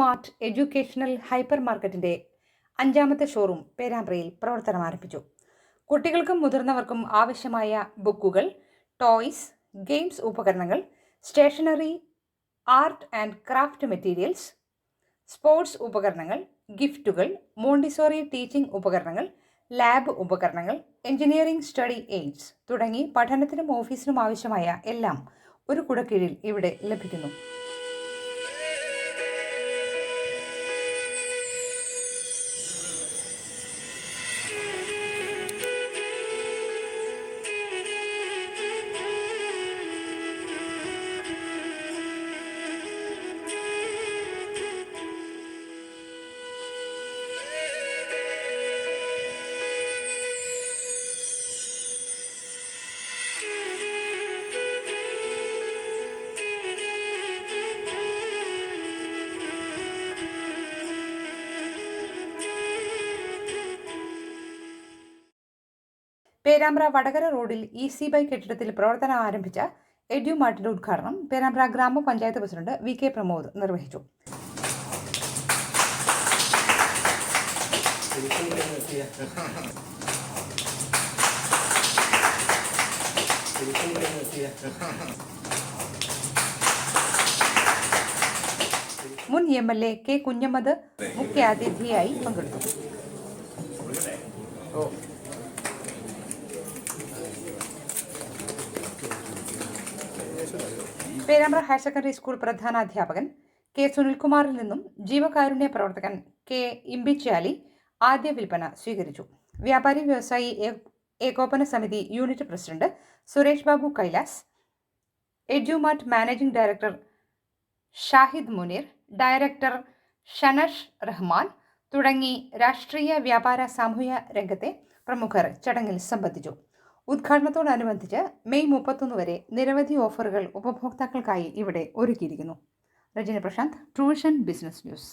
Mart educational hyper മാർക്കറ്റിന്റെ 5ാമത്തെ showroom പേരാമ്പ്രയിൽ പ്രവർത്തനം ആരംഭിച്ചു. കുട്ടികൾക്കും മുതിർന്നവർക്കും ആവശ്യമായ ബുക്കുകൾ, ടോയ്സ്, ഗെയിംസ് ഉപകരണങ്ങൾ, stationery, art and craft materials, sports ഉപകരണങ്ങൾ, ഗിഫ്റ്റുകൾ, മോണ്ടിസോറി ടീച്ചിംഗ് ഉപകരണങ്ങൾ, ലാബ് ഉപകരണങ്ങൾ, എഞ്ചിനീയറിംഗ് സ്റ്റഡി എയ്ഡ്സ് തുടങ്ങി പഠനത്തിനും ഓഫീസിനും ആവശ്യമായ എല്ലാം ഒരു കുടക്കീഴിൽ ഇവിടെ ലഭിക്കുന്നു. പേരാമ്പ്ര വടകര റോഡിൽ EC ബൈ കെട്ടിടത്തിൽ പ്രവർത്തനം ആരംഭിച്ച എഡ്യൂമാർട്ടിന്റെ ഉദ്ഘാടനം പേരാമ്പ്ര ഗ്രാമപഞ്ചായത്ത് പ്രസിഡന്റ് VK പ്രമോദ് നിർവഹിച്ചു. മുൻ MLA K കുഞ്ഞമ്മദ് മുഖ്യാതിഥിയായി പങ്കെടുത്തു. പേരാമ്പ്ര ഹയർ സെക്കൻഡറി സ്കൂൾ പ്രധാനാധ്യാപകൻ K സുനിൽകുമാറിൽ നിന്നും ജീവകാരുണ്യ പ്രവർത്തകൻ K ഇമ്പിച്ചാലി ആദ്യ വിൽപ്പന സ്വീകരിച്ചു. വ്യാപാരി വ്യവസായി ഏകോപന സമിതി unit president Suresh Babu Kailas, Edumart managing director Shahid Muneer, director Shanash Rahman തുടങ്ങി രാഷ്ട്രീയ, വ്യാപാര, സാമൂഹ്യ രംഗത്തെ പ്രമുഖർ ചടങ്ങിൽ സംബന്ധിച്ചു. ഉദ്ഘാടനത്തോടനുബന്ധിച്ച് മെയ് 31 വരെ നിരവധി ഓഫറുകൾ ഉപഭോക്താക്കൾക്കായി ഇവിടെ ഒരുക്കിയിരിക്കുന്നു. Rajani Prashanth, Truevision business news.